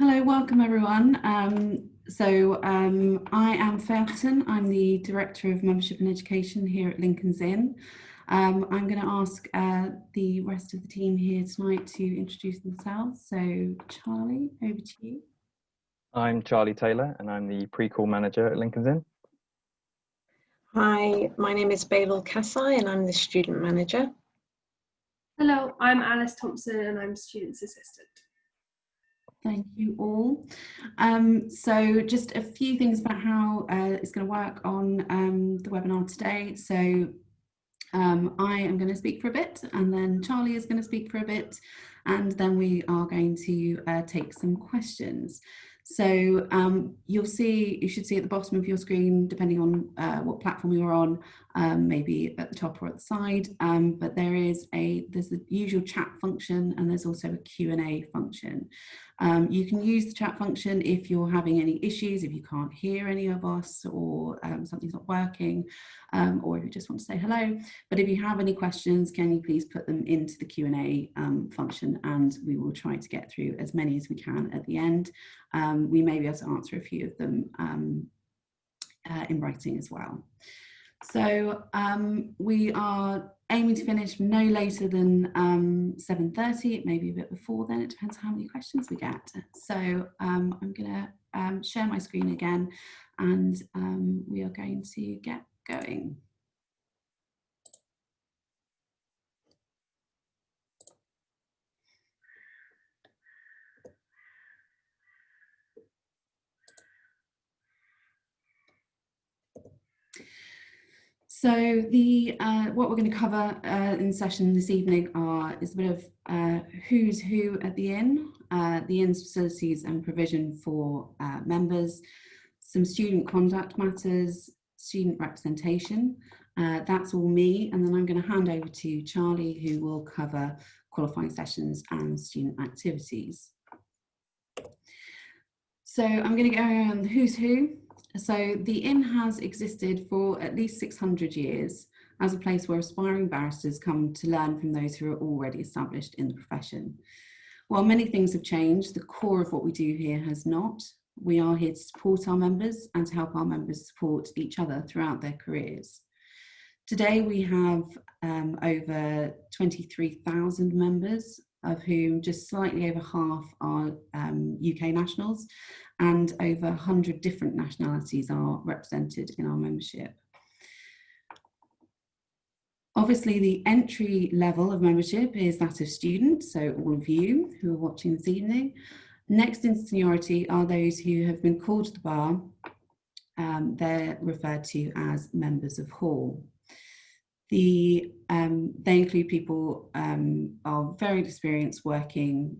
Hello, welcome everyone. I am Faye Appleton. I'm the Director of Membership and Education here at Lincoln's Inn. I'm going to ask the rest of the team here tonight to introduce themselves. So Charlie, over to you. I'm Charlie Taylor and I'm the Pre-Call Manager at Lincoln's Inn. Hi, my name is Beilul Kahsai and I'm the Student Manager. Hello, I'm Alice Thompson and I'm Student's Assistant. Thank you all. So just a few things about how it's going to work on the webinar today. So I am going to speak for a bit and then Charlie is going to speak for a bit and then we are going to take some questions. So you should see at the bottom of your screen, depending on what platform you're on, maybe at the top or at the side, but there's the usual chat function and there's also a Q&A function. You can use the chat function if you're having any issues, if you can't hear any of us or something's not working, or if you just want to say hello. But if you have any questions, can you please put them into the Q&A function and we will try to get through as many as we can at the end. We may be able to answer a few of them in writing as well. So we are aiming to finish no later than 7:30. It may be a bit before then, it depends how many questions we get. So I'm going to share my screen again and we are going to get going. So what we're going to cover in the session this evening is a bit of who's who at the inn, the inn's facilities and provision for members, some student conduct matters, student representation. That's all me, and then I'm going to hand over to Charlie, who will cover qualifying sessions and student activities. So I'm going to go around the who's who. So the inn has existed for at least 600 years as a place where aspiring barristers come to learn from those who are already established in the profession. While many things have changed, the core of what we do here has not. We are here to support our members and to help our members support each other throughout their careers. Today we have over 23,000 members, of whom just slightly over half are UK nationals, and over 100 different nationalities are represented in our membership. Obviously, the entry level of membership is that of students, so all of you who are watching this evening. Next in seniority are those who have been called to the bar. They're referred to as members of Hall. They include people are very experienced working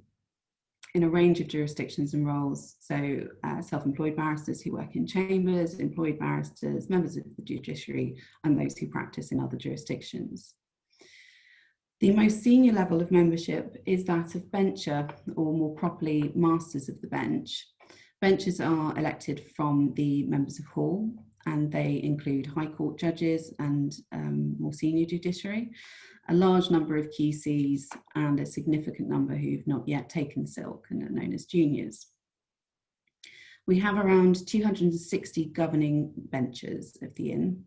in a range of jurisdictions and roles, so self-employed barristers who work in chambers, employed barristers, members of the judiciary, and those who practice in other jurisdictions. The most senior level of membership is that of bencher, or more properly, masters of the bench. Benchers are elected from the members of Hall, and they include High Court judges and more senior judiciary, a large number of QCs and a significant number who've not yet taken silk and are known as juniors. We have around 260 governing benchers of the inn.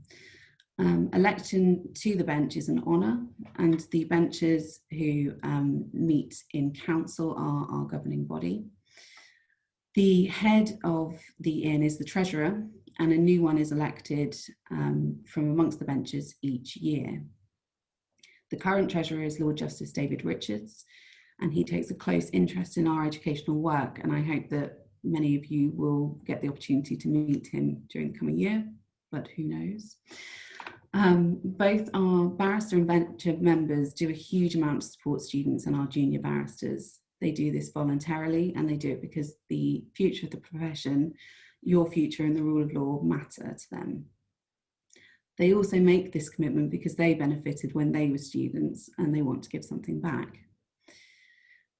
Election to the bench is an honour, and the benchers who meet in council are our governing body. The head of the inn is the treasurer, and a new one is elected from amongst the benchers each year. The current treasurer is Lord Justice David Richards, and he takes a close interest in our educational work, and I hope that many of you will get the opportunity to meet him during the coming year, but who knows. Both our barrister and bencher members do a huge amount to support students and our junior barristers. They do this voluntarily, and they do it because the future of the profession, your future and the rule of law, matter to them. They also make this commitment because they benefited when they were students and they want to give something back.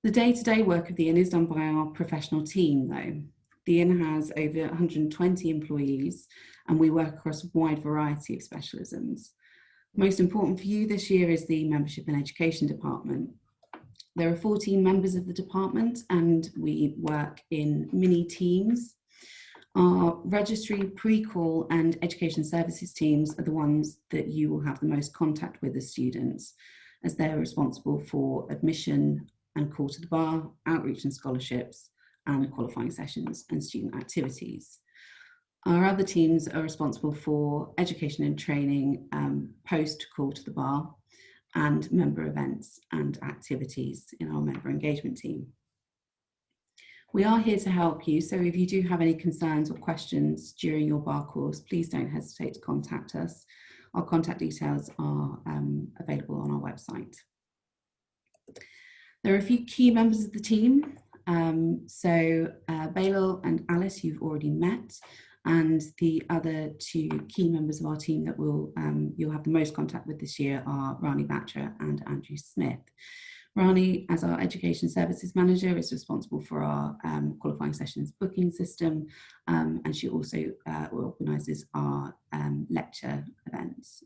The day-to-day work of the inn is done by our professional team though. The inn has over 120 employees and we work across a wide variety of specialisms. Most important for you this year is the Membership and Education Department. There are 14 members of the department and we work in mini teams. Our registry, pre-call and education services teams are the ones that you will have the most contact with as students, as they're responsible for admission and call to the bar, outreach and scholarships, and qualifying sessions and student activities. Our other teams are responsible for education and training, post call to the bar, and member events and activities in our member engagement team. We are here to help you, so if you do have any concerns or questions during your bar course, please don't hesitate to contact us. Our contact details are available on our website. There are a few key members of the team. Beilul and Alice, you've already met, and the other two key members of our team that you'll have the most contact with this year are Rani Batra and Andrew Smith. Rani, as our Education Services Manager, is responsible for our qualifying sessions booking system, and she also organises our lecture events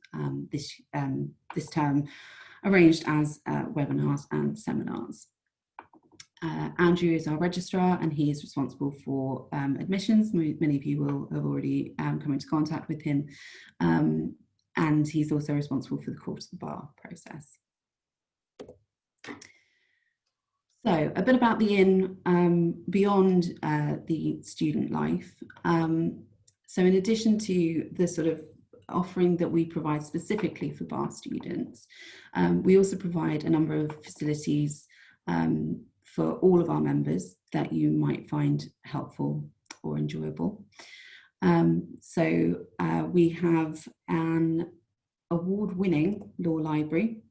this term, arranged as webinars and seminars. Andrew is our registrar and he is responsible for admissions. Many of you will have already come into contact with him, and he's also responsible for the call to the bar process. So a bit about the inn beyond the student life. So in addition to the sort of offering that we provide specifically for bar students, we also provide a number of facilities for all of our members that you might find helpful or enjoyable. We have an award-winning law library,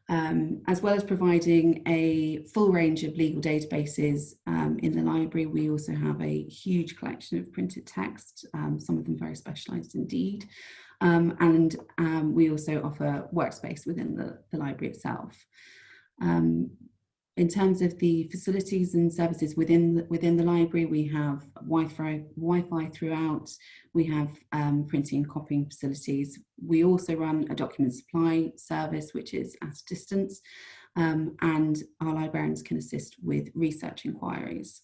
as well as providing a full range of legal databases in the library. We also have a huge collection of printed text, some of them very specialised indeed. We also offer workspace within the library itself. In terms of the facilities and services within the library, we have Wi-Fi throughout. We have printing and copying facilities. We also run a document supply service, which is at a distance, and our librarians can assist with research inquiries.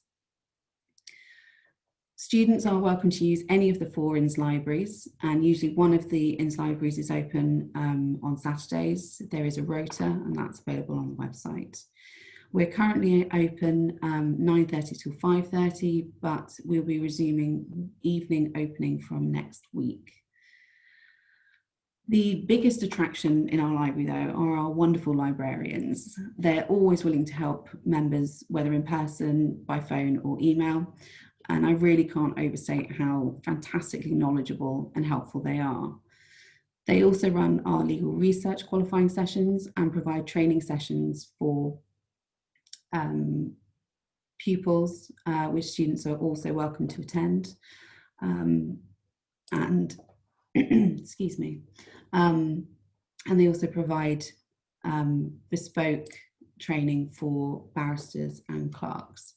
Students are welcome to use any of the 4 INS libraries, and usually one of the INS libraries is open on Saturdays. There is a rota, and that's available on the website. We're currently open 9:30 till 5:30, but we'll be resuming evening opening from next week. The biggest attraction in our library, though, are our wonderful librarians. They're always willing to help members, whether in person, by phone or email. And I really can't overstate how fantastically knowledgeable and helpful they are. They also run our legal research qualifying sessions and provide training sessions for pupils, which students are also welcome to attend. Excuse me. And they also provide bespoke training for barristers and clerks.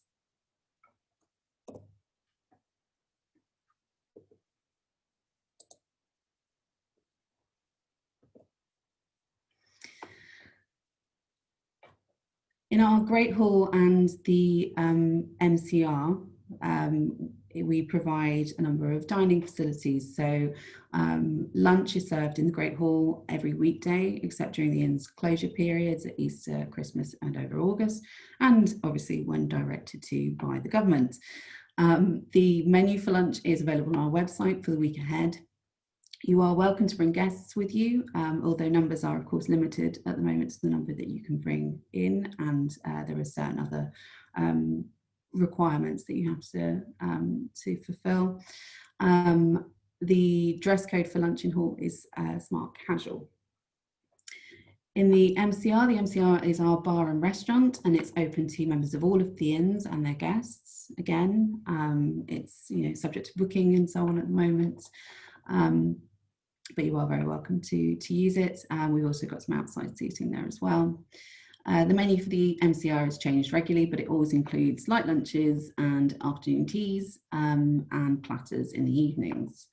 In our Great Hall and the MCR, we provide a number of dining facilities. So lunch is served in the Great Hall every weekday, except during the INS closure periods at Easter, Christmas and over August, and obviously when directed to by the government. The menu for lunch is available on our website for the week ahead. You are welcome to bring guests with you, although numbers are of course limited at the moment to the number that you can bring in, and there are certain other requirements that you have to fulfill. The dress code for lunch in hall is smart casual. In the MCR is our bar and restaurant, and it's open to members of all of the INS and their guests. Again, it's subject to booking and so on at the moment. But you are very welcome to use it. We've also got some outside seating there as well. The menu for the MCR has changed regularly, but it always includes light lunches and afternoon teas and platters in the evenings.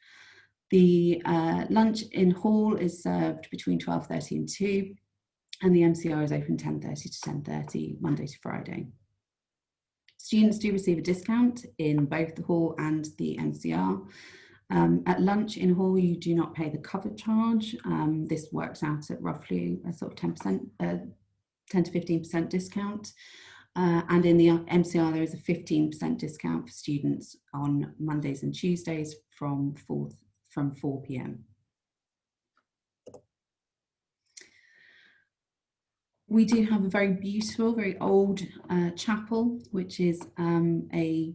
The lunch in hall is served between 12:30 and 2, and the MCR is open 10:30 to 10:30, Monday to Friday. Students do receive a discount in both the hall and the MCR. At lunch in hall, you do not pay the cover charge. This works out at roughly a sort of 10% 10 to 15% discount. And in the MCR, there is a 15% discount for students on Mondays and Tuesdays from 4 p.m. We do have a very beautiful, very old chapel, which is a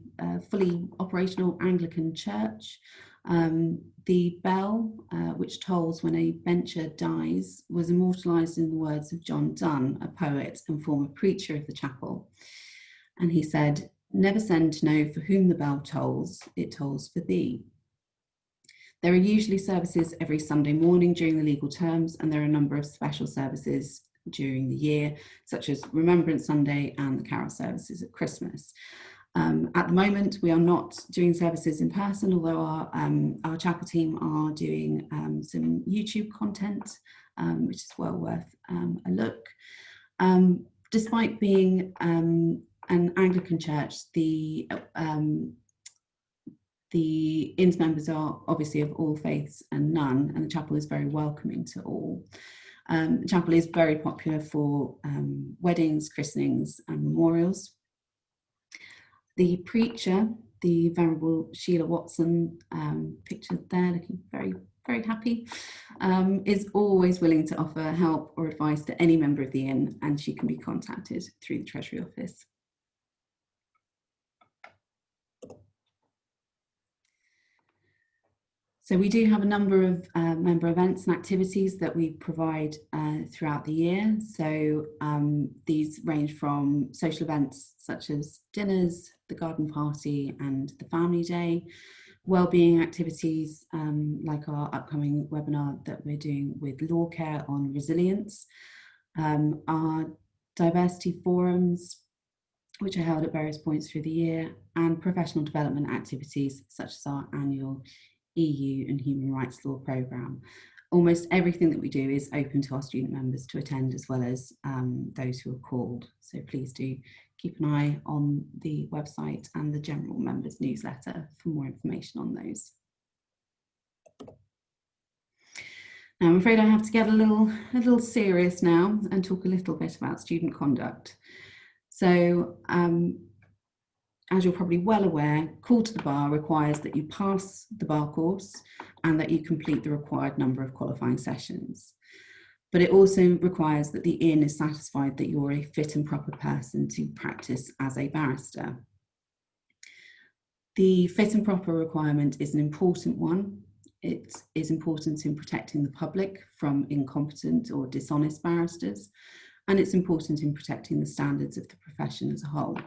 fully operational Anglican church. The bell, which tolls when a bencher dies, was immortalised in the words of John Donne, a poet and former preacher of the chapel. And he said, "Never send to know for whom the bell tolls, it tolls for thee." There are usually services every Sunday morning during the legal terms, and there are a number of special services during the year, such as Remembrance Sunday and the carol services at Christmas. At the moment, we are not doing services in person, although our chapel team are doing some YouTube content, which is well worth a look. Despite being an Anglican church, the INS members are obviously of all faiths and none, and the chapel is very welcoming to all. The chapel is very popular for weddings, christenings and memorials. The preacher, the Venerable Sheila Watson, pictured there looking very, very happy, is always willing to offer help or advice to any member of the inn, and she can be contacted through the Treasury Office. So we do have a number of member events and activities that we provide throughout the year. So these range from social events such as dinners, the garden party and the family day, wellbeing activities like our upcoming webinar that we're doing with Law Care on resilience, our diversity forums, which are held at various points through the year, and professional development activities such as our annual EU and Human Rights Law programme. Almost everything that we do is open to our student members to attend, as well as those who are called. So please do keep an eye on the website and the general members newsletter for more information on those. Now I'm afraid I have to get a little serious now and talk a little bit about student conduct. So as you're probably well aware, Call to the Bar requires that you pass the bar course and that you complete the required number of qualifying sessions. But it also requires that the inn is satisfied that you're a fit and proper person to practice as a barrister. The fit and proper requirement is an important one. It is important in protecting the public from incompetent or dishonest barristers, and it's important in protecting the standards of the profession as a whole.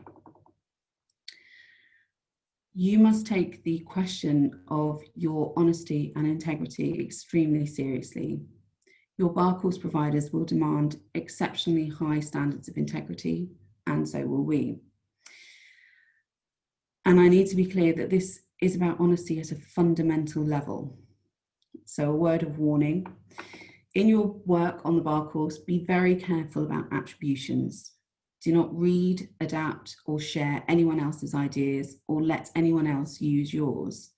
You must take the question of your honesty and integrity extremely seriously. Your bar course providers will demand exceptionally high standards of integrity, and so will we. And I need to be clear that this is about honesty at a fundamental level. So a word of warning: in your work on the bar course, be very careful about attributions. Do not read, adapt, or share anyone else's ideas, or let anyone else use yours.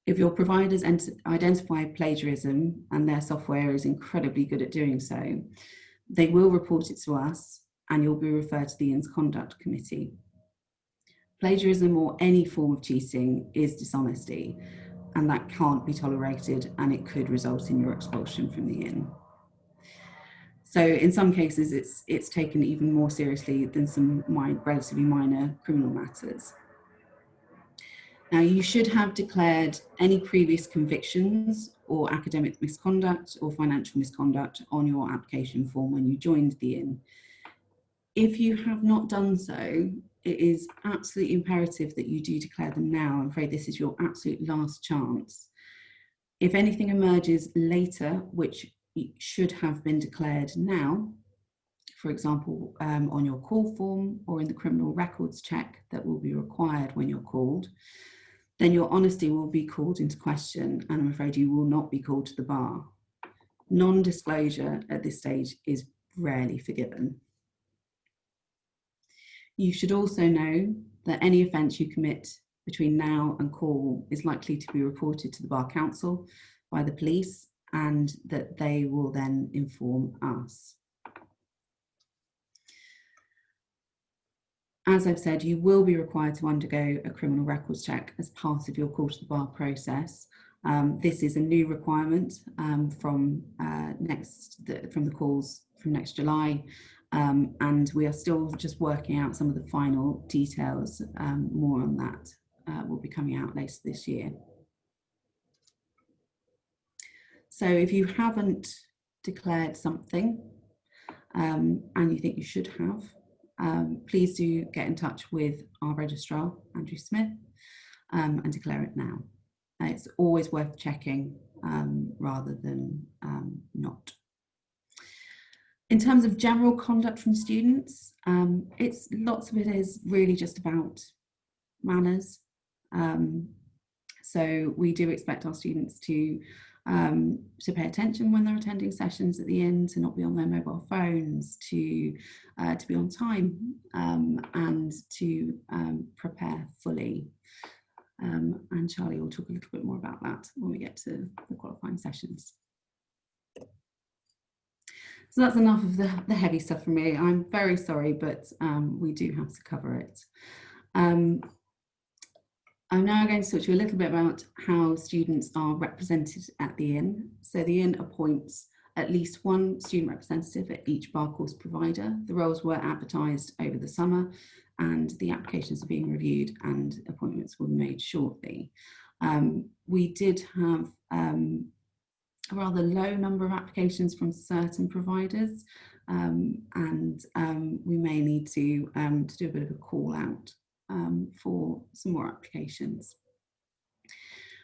If your providers identify plagiarism, and their software is incredibly good at doing so, they will report it to us, and you'll be referred to the INS Conduct Committee. Plagiarism or any form of cheating is dishonesty, and that can't be tolerated, and it could result in your expulsion from the inn. So in some cases, it's taken even more seriously than some relatively minor criminal matters. Now, you should have declared any previous convictions or academic misconduct or financial misconduct on your application form when you joined the inn. If you have not done so, it is absolutely imperative that you do declare them now. I'm afraid this is your absolute last chance. If anything emerges later, which should have been declared now, for example, on your call form or in the criminal records check that will be required when you're called, then your honesty will be called into question, and I'm afraid you will not be called to the bar. Non-disclosure at this stage is rarely forgiven. You should also know that any offence you commit between now and call is likely to be reported to the Bar Council by the police, and that they will then inform us. As I've said, you will be required to undergo a criminal records check as part of your call to the bar process. This is a new requirement from the calls from next July, and we are still just working out some of the final details. More on that will be coming out later this year. So if you haven't declared something and you think you should have, please do get in touch with our registrar, Andrew Smith, and declare it now. It's always worth checking rather than not. In terms of general conduct from students, lots of it is really just about manners. So we do expect our students to pay attention when they're attending sessions at the inn, to not be on their mobile phones, to be on time, and to prepare fully. And Charlie will talk a little bit more about that when we get to the qualifying sessions. So that's enough of the heavy stuff from me. I'm very sorry, but we do have to cover it. I'm now going to talk to you a little bit about how students are represented at the inn. So the inn appoints at least one student representative at each bar course provider. The roles were advertised over the summer, and the applications are being reviewed and appointments will be made shortly. We did have a rather low number of applications from certain providers, and we may need to do a bit of a call out for some more applications.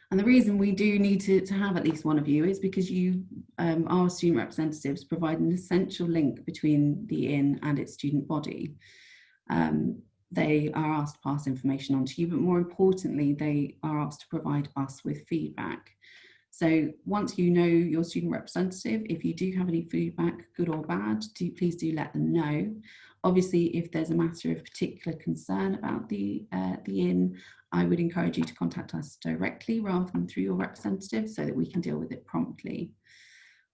And the reason we do need to have at least one of you is because you, our student representatives, provide an essential link between the inn and its student body. They are asked to pass information on to you, but more importantly, they are asked to provide us with feedback. So once you know your student representative, if you do have any feedback, good or bad, please do let them know. Obviously, if there's a matter of particular concern about the inn, I would encourage you to contact us directly rather than through your representative so that we can deal with it promptly.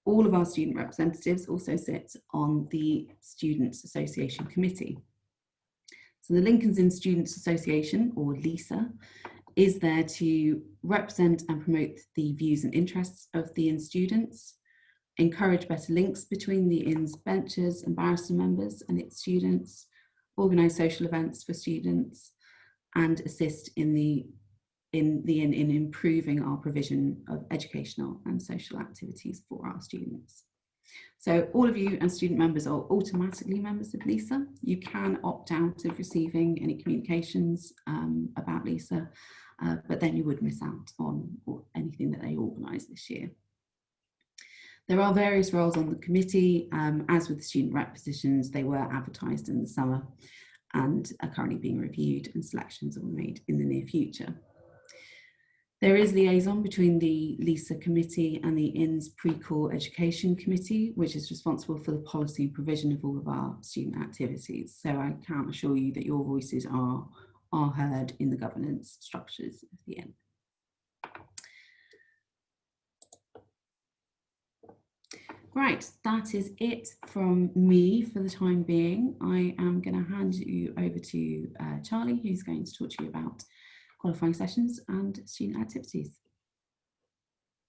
All of our student representatives also sit on the Students' Association Committee. So the Lincoln's Inn Students Association, or LISA, is there to represent and promote the views and interests of the inn students, encourage better links between the inn's benchers and barrister members and its students, organise social events for students, and assist in the inn in improving our provision of educational and social activities for our students. So all of you as student members are automatically members of LISA. You can opt out of receiving any communications about LISA, but then you would miss out on anything that they organise this year. There are various roles on the committee. As with the student rep positions, they were advertised in the summer and are currently being reviewed, and selections will be made in the near future. There is liaison between the LISA committee and the INN's pre-core education committee, which is responsible for the policy and provision of all of our student activities. So I can assure you that your voices are heard in the governance structures of the INN. Right, that is it from me for the time being. I am going to hand you over to Charlie, who's going to talk to you about qualifying sessions and student activities.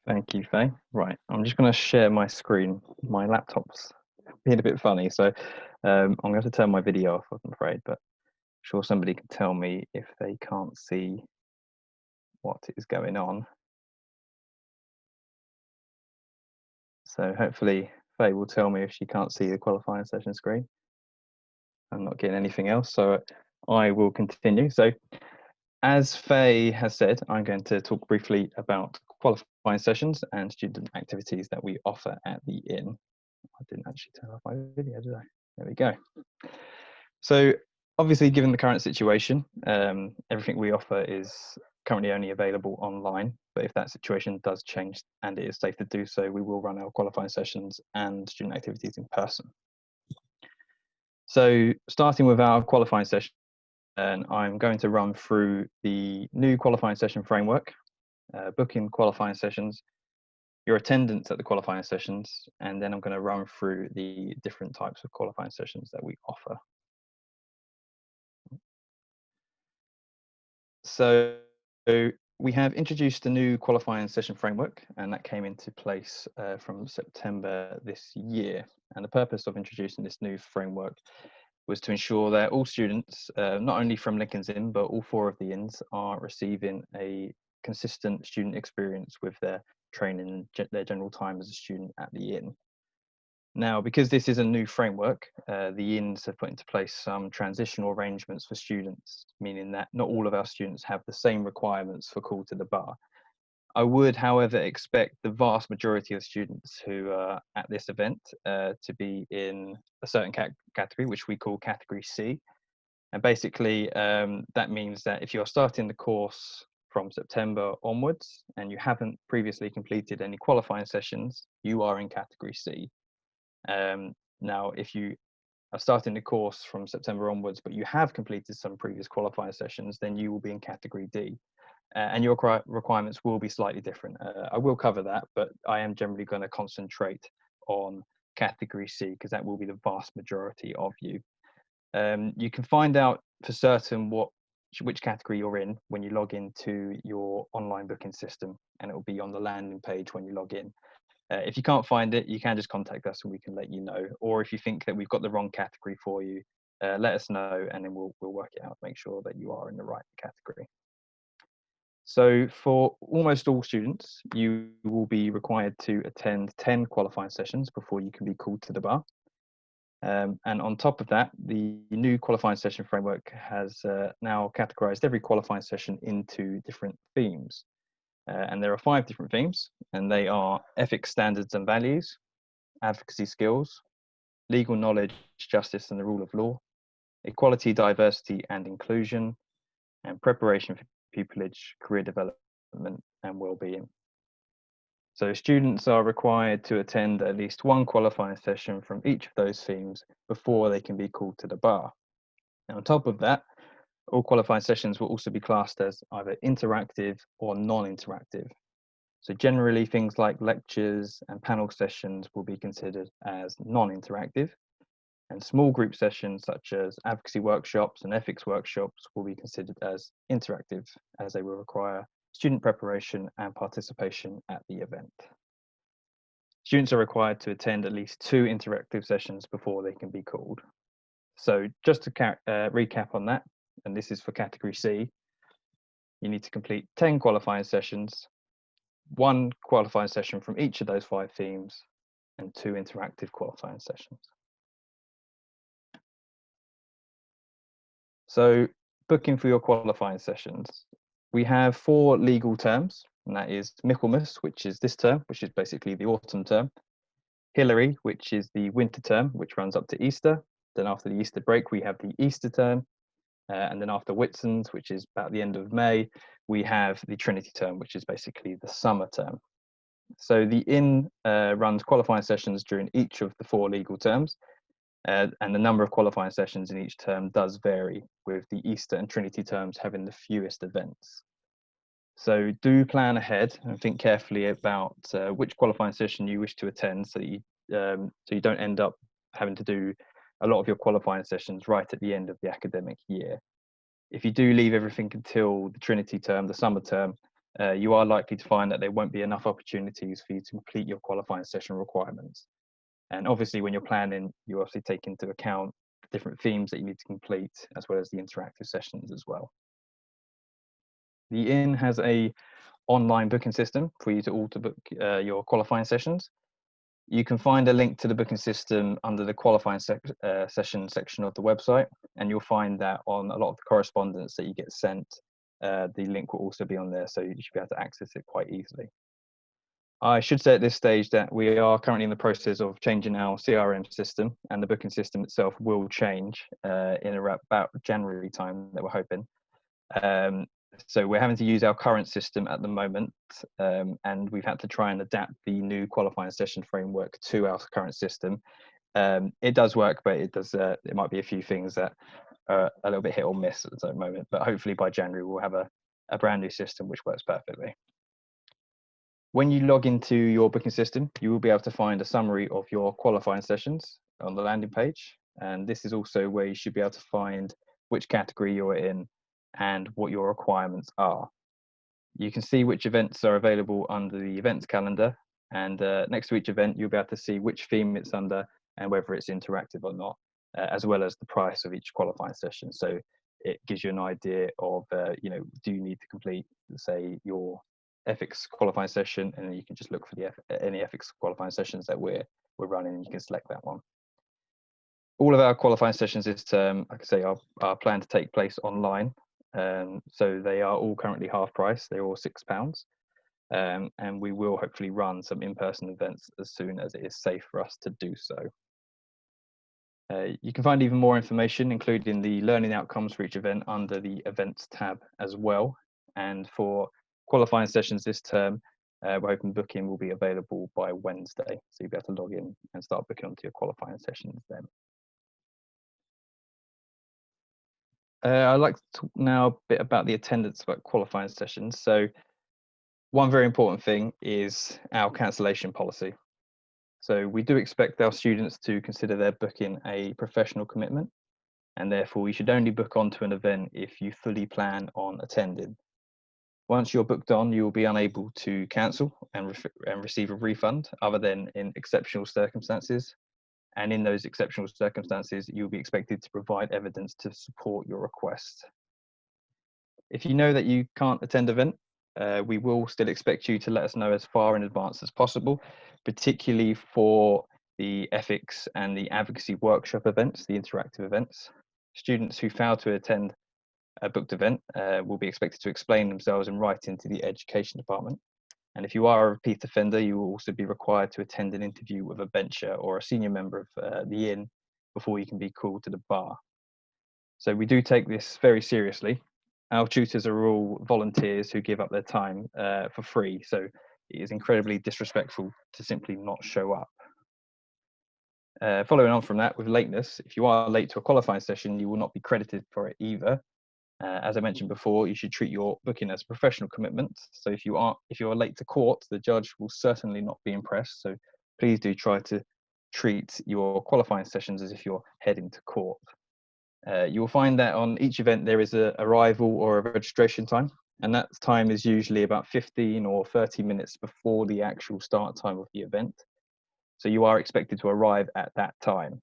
Thank you, Faye. Right, I'm just going to share my screen. My laptop's being a bit funny, so I'm going to have to turn my video off, I'm afraid, but I'm sure somebody can tell me if they can't see what is going on. So hopefully Faye will tell me if she can't see the qualifying session screen. I'm not getting anything else, so I will continue. So as Faye has said, I'm going to talk briefly about qualifying sessions and student activities that we offer at the inn. I didn't actually turn off my video, did I? There we go. So obviously, given the current situation, everything we offer is currently only available online, but if that situation does change and it is safe to do so, we will run our qualifying sessions and student activities in person. So starting with our qualifying session, and I'm going to run through the new qualifying session framework, booking qualifying sessions, your attendance at the qualifying sessions, and then I'm going to run through the different types of qualifying sessions that we offer. So we have introduced a new qualifying session framework, and that came into place from September this year. And the purpose of introducing this new framework was to ensure that all students, not only from Lincoln's Inn, but all 4 of the inns, are receiving a consistent student experience with their training and their general time as a student at the inn. Now, because this is a new framework, the inns have put into place some transitional arrangements for students, meaning that not all of our students have the same requirements for call to the bar. I would, however, expect the vast majority of students who are at this event to be in a certain category, which we call category C. And basically, that means that if you're starting the course from September onwards and you haven't previously completed any qualifying sessions, you are in category C. Now, if you are starting the course from September onwards, but you have completed some previous qualifying sessions, then you will be in category D. And your requirements will be slightly different. I will cover that, but I am generally going to concentrate on category C because that will be the vast majority of you. You can find out for certain which category you're in when you log into your online booking system, and it will be on the landing page when you log in. If you can't find it, you can just contact us and we can let you know. Or if you think that we've got the wrong category for you, let us know and then we'll work it out, make sure that you are in the right category. So for almost all students, you will be required to attend 10 qualifying sessions before you can be called to the bar. And on top of that, the new qualifying session framework has now categorized every qualifying session into different themes. And there are 5 different themes, and they are ethics, standards and values, advocacy skills, legal knowledge, justice and the rule of law, equality, diversity and inclusion, and preparation for pupillage, career development and well-being. So students are required to attend at least 1 qualifying session from each of those themes before they can be called to the bar. And on top of that, all qualifying sessions will also be classed as either interactive or non-interactive. So generally things like lectures and panel sessions will be considered as non-interactive, and small group sessions such as advocacy workshops and ethics workshops will be considered as interactive, as they will require student preparation and participation at the event. Students are required to attend at least 2 interactive sessions before they can be called. So just to recap on that, and this is for category C, you need to complete 10 qualifying sessions, 1 qualifying session from each of those 5 themes, and 2 interactive qualifying sessions. So booking for your qualifying sessions, we have 4 legal terms, and that is Michaelmas, which is this term, which is basically the autumn term, Hilary, which is the winter term, which runs up to Easter. Then after the Easter break, we have the Easter term. And then after Whitsun's, which is about the end of May, we have the Trinity term, which is basically the summer term. So the Inn runs qualifying sessions during each of the 4 legal terms, and the number of qualifying sessions in each term does vary, with the Easter and Trinity terms having the fewest events. So do plan ahead and think carefully about which qualifying session you wish to attend, so you don't end up having to do a lot of your qualifying sessions right at the end of the academic year. If you do leave everything until the Trinity term, the summer term, you are likely to find that there won't be enough opportunities for you to complete your qualifying session requirements. And obviously when you're planning, you obviously take into account the different themes that you need to complete, as well as the interactive sessions as well. The Inn has a online booking system for you to all to book your qualifying sessions. You can find a link to the booking system under the qualifying session section of the website, and you'll find that on a lot of the correspondence that you get sent, the link will also be on there, so you should be able to access it quite easily. I should say at this stage that we are currently in the process of changing our CRM system, and the booking system itself will change in about January time that we're hoping. So we're having to use our current system at the moment, and we've had to try and adapt the new qualifying session framework to our current system. It does work, but it might be a few things that are a little bit hit or miss at the moment, but hopefully by January we'll have a brand new system which works perfectly. When you log into your booking system, you will be able to find a summary of your qualifying sessions on the landing page. And this is also where you should be able to find which category you're in and what your requirements are. You can see which events are available under the events calendar, and next to each event, you'll be able to see which theme it's under and whether it's interactive or not, as well as the price of each qualifying session. So it gives you an idea of, do you need to complete, say, your ethics qualifying session, and then you can just look for any ethics qualifying sessions that we're running, and you can select that one. All of our qualifying sessions this term, like I say, are planned to take place online. So they are all currently half price. They're all £6. And we will hopefully run some in-person events as soon as it is safe for us to do so. You can find even more information, including the learning outcomes for each event, under the events tab as well. And for qualifying sessions this term, we're hoping booking will be available by Wednesday. So you'll be able to log in and start booking onto your qualifying sessions then. I'd like to talk now a bit about the attendance of qualifying sessions. So one very important thing is our cancellation policy. So we do expect our students to consider their booking a professional commitment, and therefore you should only book onto an event if you fully plan on attending. Once you're booked on, you will be unable to cancel and receive a refund other than in exceptional circumstances. And in those exceptional circumstances, you'll be expected to provide evidence to support your request. If you know that you can't attend an event, we will still expect you to let us know as far in advance as possible, particularly for the ethics and the advocacy workshop events, the interactive events. Students who fail to attend a booked event will be expected to explain themselves in writing to the education department. And if you are a repeat offender, you will also be required to attend an interview with a bencher or a senior member of the inn before you can be called to the bar. So we do take this very seriously. Our tutors are all volunteers who give up their time for free, so it is incredibly disrespectful to simply not show up. Following on from that, with lateness, if you are late to a qualifying session, you will not be credited for it either. As I mentioned before, you should treat your booking as a professional commitment. So if you are late to court, the judge will certainly not be impressed. So please do try to treat your qualifying sessions as if you're heading to court. You will find that on each event there is a arrival or a registration time, and that time is usually about 15 or 30 minutes before the actual start time of the event. So you are expected to arrive at that time.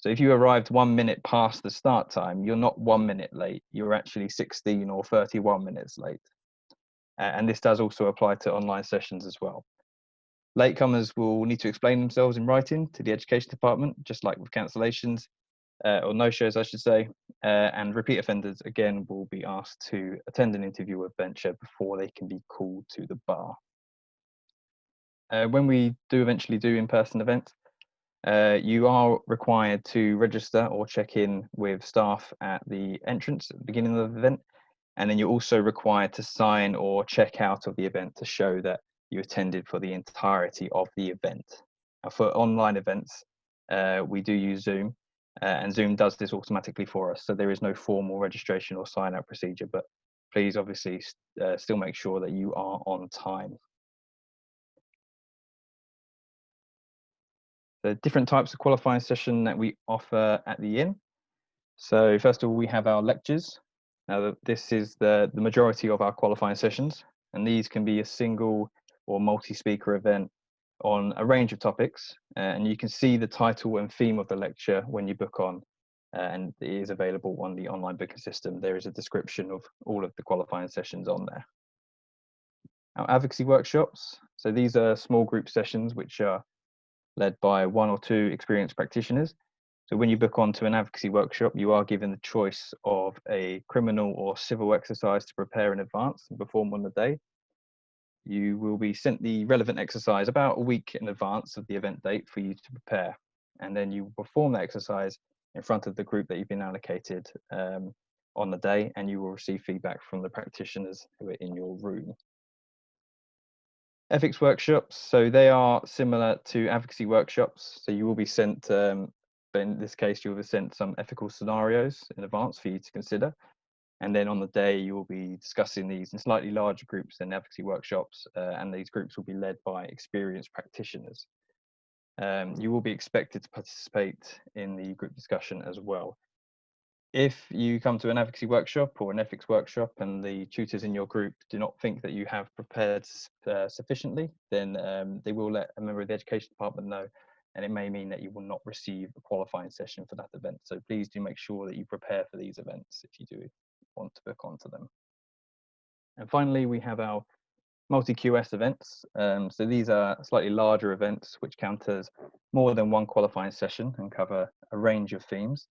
So if you arrived 1 minute past the start time, you're not 1 minute late, you're actually 16 or 31 minutes late. And this does also apply to online sessions as well. Latecomers will need to explain themselves in writing to the education department, just like with cancellations, or no-shows, I should say. And repeat offenders, again, will be asked to attend an interview with bencher before they can be called to the bar. When we do eventually do in-person events, you are required to register or check in with staff at the entrance at the beginning of the event, and then you're also required to sign or check out of the event to show that you attended for the entirety of the event. Now, for online events, we do use Zoom, and Zoom does this automatically for us, so there is no formal registration or sign-out procedure, but please obviously still make sure that you are on time. The different types of qualifying session that we offer at the inn. So first of all, we have our lectures. Now this is the majority of our qualifying sessions, and these can be a single or multi-speaker event on a range of topics, and you can see the title and theme of the lecture when you book on, and it is available on the online booking system. There is a description of all of the qualifying sessions on there. Our advocacy workshops, so these are small group sessions which are led by 1 or 2 experienced practitioners. So when you book onto an advocacy workshop, you are given the choice of a criminal or civil exercise to prepare in advance and perform on the day. You will be sent the relevant exercise about a week in advance of the event date for you to prepare. And then you perform that exercise in front of the group that you've been allocated on the day, and you will receive feedback from the practitioners who are in your room. Ethics workshops, so they are similar to advocacy workshops. So you will be sent, but in this case, you will be sent some ethical scenarios in advance for you to consider. And then on the day, you will be discussing these in slightly larger groups than advocacy workshops, and these groups will be led by experienced practitioners. You will be expected to participate in the group discussion as well. If you come to an advocacy workshop or an ethics workshop and the tutors in your group do not think that you have prepared sufficiently, then they will let a member of the education department know, and it may mean that you will not receive a qualifying session for that event. So please do make sure that you prepare for these events if you do want to book onto them. And finally, we have our multi-QS events. So these are slightly larger events which count as more than one qualifying session and cover a range of themes.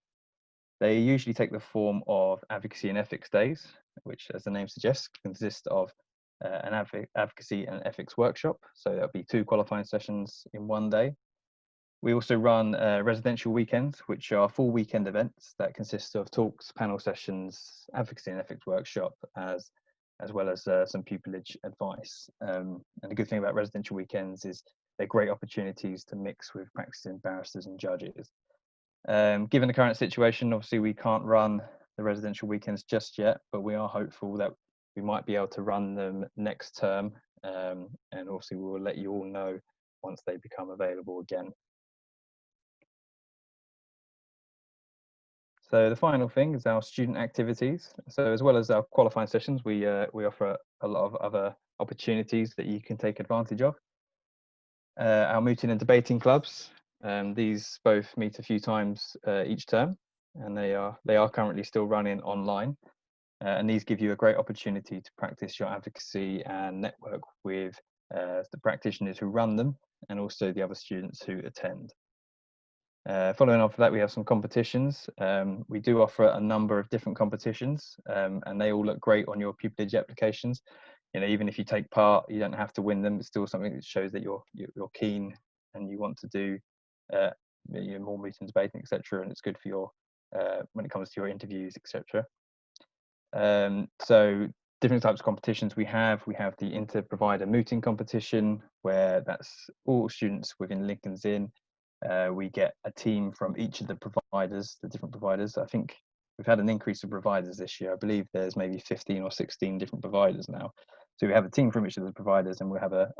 They usually take the form of advocacy and ethics days, which, as the name suggests, consist of an advocacy and ethics workshop. So there'll be 2 qualifying sessions in one day. We also run residential weekends, which are full weekend events that consist of talks, panel sessions, advocacy and ethics workshop, as well as some pupillage advice. And the good thing about residential weekends is they're great opportunities to mix with practicing barristers and judges. Given the current situation, obviously we can't run the residential weekends just yet, but we are hopeful that we might be able to run them next term, and obviously we will let you all know once they become available again. So the final thing is our student activities. So as well as our qualifying sessions, we offer a lot of other opportunities that you can take advantage of. Our mooting and debating clubs. These both meet a few times each term, and they are currently still running online. And these give you a great opportunity to practice your advocacy and network with the practitioners who run them, and also the other students who attend. Following on from that, we have some competitions. We do offer a number of different competitions, and they all look great on your pupillage applications. You know, even if you take part, you don't have to win them. It's still something that shows that you're keen and you want to do more meeting, debating, etc. And it's good for your when it comes to your interviews, etc. So different types of competitions we have the inter-provider mooting competition, where that's all students within Lincoln's Inn. We get a team from each of the providers, the different providers. I think we've had an increase of providers this year. I believe there's maybe 15 or 16 different providers now. So we have a team from each of the providers, and we'll have a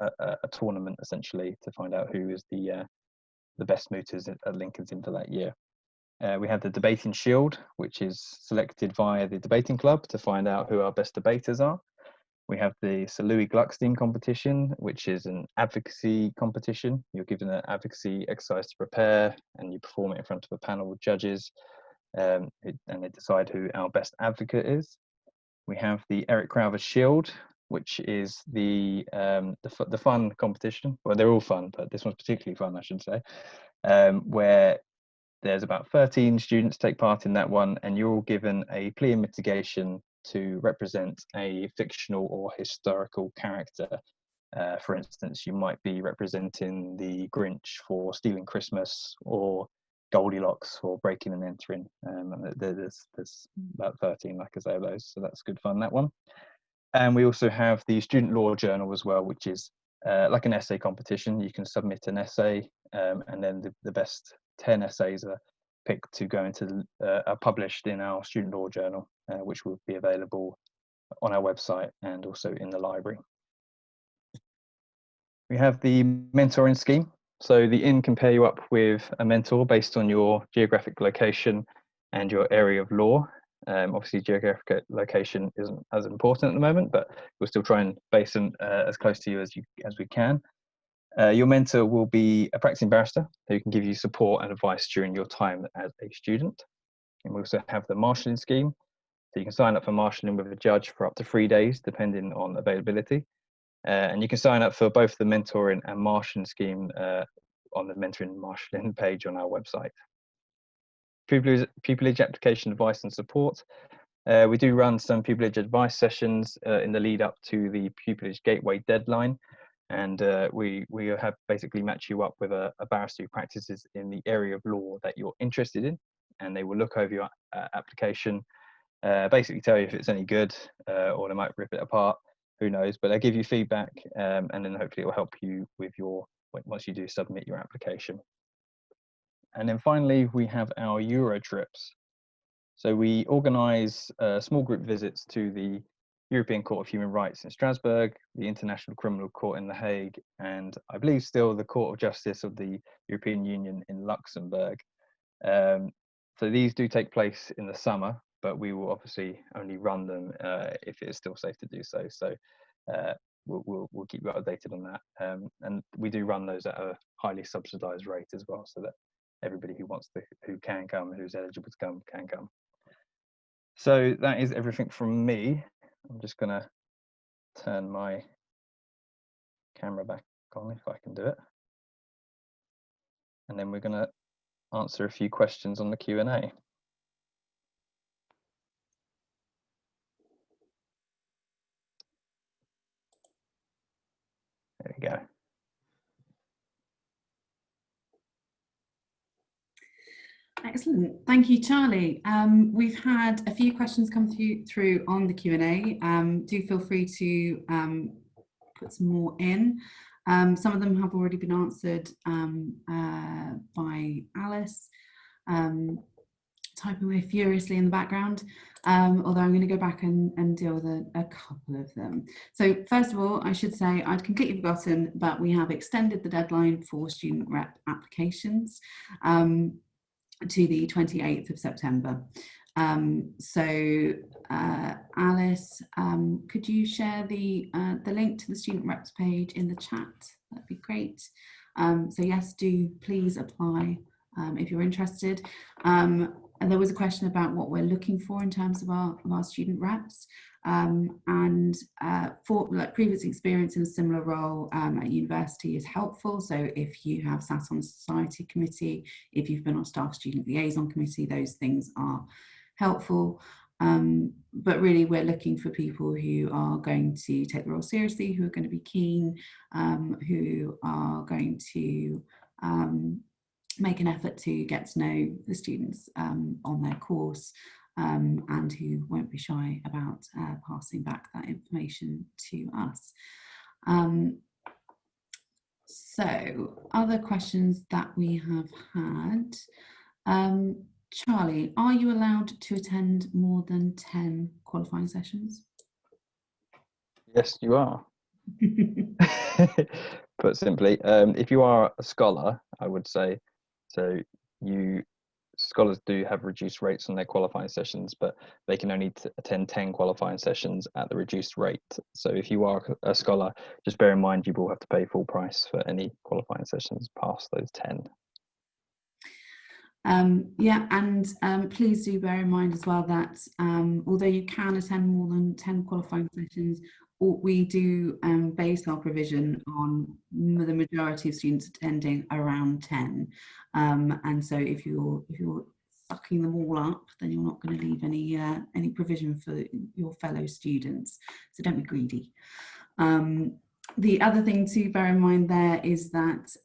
tournament essentially to find out who is the best mooters at Lincoln's Inn for that year. We have the debating shield, which is selected via the debating club to find out who our best debaters are. We have the Sir Louis Gluckstein competition, which is an advocacy competition. You're given an advocacy exercise to prepare, and you perform it in front of a panel of judges, and they decide who our best advocate is. We have the Eric Crowther Shield, which is the fun competition. Well, they're all fun, but this one's particularly fun, I should say, where there's about 13 students take part in that one, and you're all given a plea of mitigation to represent a fictional or historical character. For instance, you might be representing the Grinch for stealing Christmas, or Goldilocks for breaking and entering. And there's about 13, like I say, of those, so that's good fun, that one. And we also have the Student Law Journal as well, which is like an essay competition. You can submit an essay, and then the best 10 essays are picked to go into are published in our Student Law Journal, which will be available on our website and also in the library. We have the mentoring scheme. So the Inn can pair you up with a mentor based on your geographic location and your area of law. Obviously, geographic location isn't as important at the moment, but we'll still try and base them as close to you as we can. Your mentor will be a practicing barrister who can give you support and advice during your time as a student. And we also have the marshalling scheme. So you can sign up for marshalling with a judge for up to 3 days, depending on availability. And you can sign up for both the mentoring and marshalling scheme on the mentoring and marshalling page on our website. Pupillage application advice and support. We do run some pupillage advice sessions in the lead up to the pupillage gateway deadline. And we have basically match you up with a barrister who practices in the area of law that you're interested in, and they will look over your application, basically tell you if it's any good, or they might rip it apart, who knows, but they'll give you feedback, and then hopefully it will help you with once you do submit your application. And then finally, we have our Euro trips. So we organise small group visits to the European Court of Human Rights in Strasbourg, the International Criminal Court in The Hague, and I believe still the Court of Justice of the European Union in Luxembourg. So these do take place in the summer, but we will obviously only run them if it is still safe to do so. So we'll keep you updated on that. And we do run those at a highly subsidised rate as well, so that everybody who can come, who's eligible to come, can come. So that is everything from me. I'm just going to turn my camera back on if I can do it. And then we're going to answer a few questions on the Q&A. There we go. Excellent. Thank you, Charlie. We've had a few questions come through on the Q&A. Do feel free to put some more in. Some of them have already been answered by Alice, typing away furiously in the background, although I'm going to go back and deal with a couple of them. So first of all, I should say I'd completely forgotten, but we have extended the deadline for student rep applications to the 28th of September. Alice, could you share the link to the student reps page in the chat? That'd be great. So yes, do please apply if you're interested. And there was a question about what we're looking for in terms of our student reps. For previous experience in a similar role at university is helpful. So if you have sat on a society committee, if you've been on staff student liaison committee, those things are helpful. But really we're looking for people who are going to take the role seriously, who are going to be keen, who are going to make an effort to get to know the students on their course, and who won't be shy about passing back that information to us. So other questions that we have had. Charlie, are you allowed to attend more than 10 qualifying sessions? Yes, you are. Put simply, if you are a scholar, I would say, so scholars do have reduced rates on their qualifying sessions, but they can only attend 10 qualifying sessions at the reduced rate. So if you are a scholar, just bear in mind you will have to pay full price for any qualifying sessions past those 10. Yeah, and please do bear in mind as well that although you can attend more than 10 qualifying sessions, we do base our provision on the majority of students attending around 10. And so if you're sucking them all up, then you're not going to leave any provision for your fellow students. So don't be greedy. The other thing to bear in mind there is that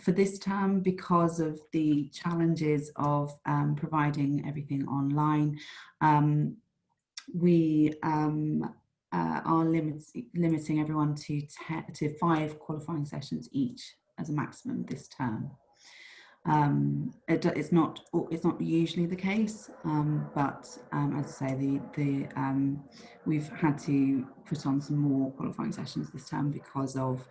for this term, because of the challenges of providing everything online, we are limiting everyone to 5 qualifying sessions each as a maximum this term. It's not usually the case, but as I say, we've had to put on some more qualifying sessions this term because of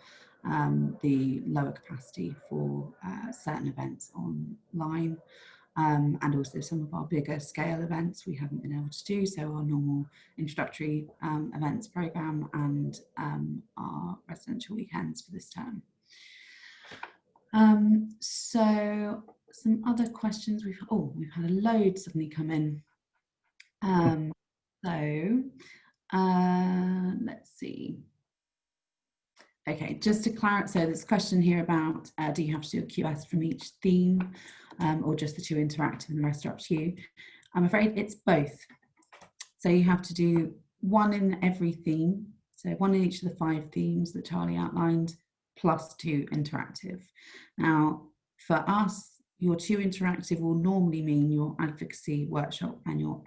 the lower capacity for certain events online, and also some of our bigger scale events we haven't been able to do. So our normal introductory events program and our residential weekends for this term. So some other questions we've had a load suddenly come in. Let's see. Okay, just to clarify, so there's a question here about do you have to do a QS from each theme, or just the 2 interactive and the rest are up to you? I'm afraid it's both. So you have to do 1 in every theme, so 1 in each of the 5 themes that Charlie outlined, plus 2 interactive. Now, for us, your 2 interactive will normally mean your advocacy workshop and your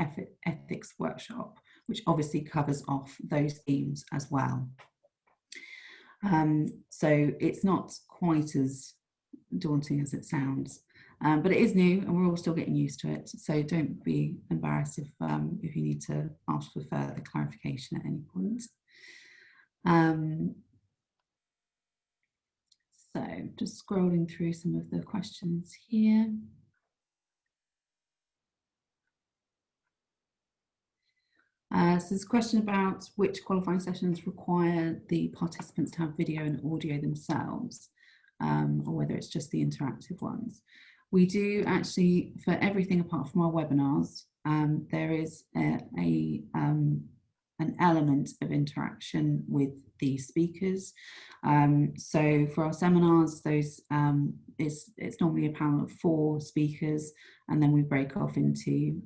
ethics workshop, which obviously covers off those themes as well. So it's not quite as daunting as it sounds, but it is new and we're all still getting used to it. So don't be embarrassed if you need to ask for further clarification at any point. So just scrolling through some of the questions here. So there's a question about which qualifying sessions require the participants to have video and audio themselves, or whether it's just the interactive ones. We do actually, for everything apart from our webinars, there is an element of interaction with the speakers. So for our seminars, those it's normally a panel of 4 speakers, and then we break off into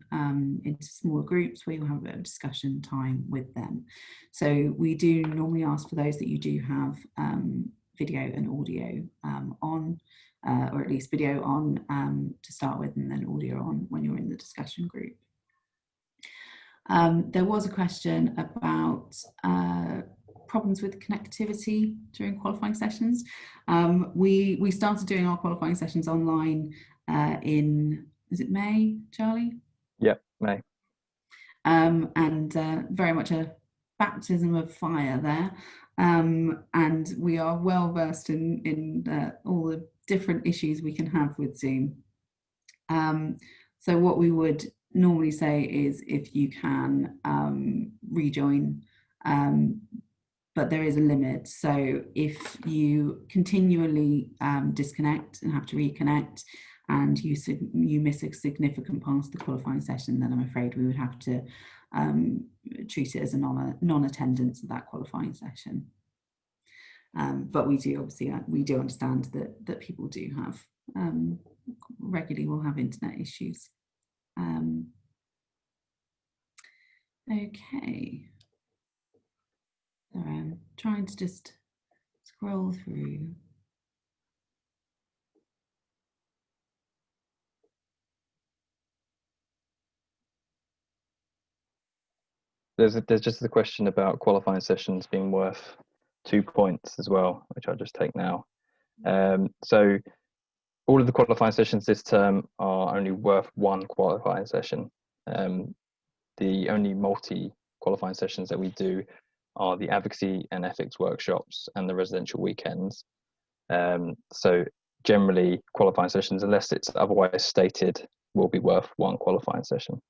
smaller groups where you'll have a discussion time with them. So we do normally ask for those that you do have video and audio on, or at least video on to start with, and then audio on when you're in the discussion group. There was a question about problems with connectivity during qualifying sessions. We started doing our qualifying sessions online in, is it May, Charlie? Yep, May. And very much a baptism of fire there. And we are well versed in all the different issues we can have with Zoom. So what we would normally say is if you can rejoin, but there is a limit. So if you continually disconnect and have to reconnect, and you miss a significant part of the qualifying session, then I'm afraid we would have to treat it as a non-attendance of that qualifying session. But we do obviously we do understand that people do have regularly will have internet issues. Okay, so I'm trying to just scroll through. There's just a question about qualifying sessions being worth 2 points as well, which I'll just take now. So all of the qualifying sessions this term are only worth 1 qualifying session. The only multi-qualifying sessions that we do are the advocacy and ethics workshops and the residential weekends. So generally qualifying sessions, unless it's otherwise stated, will be worth 1 qualifying session.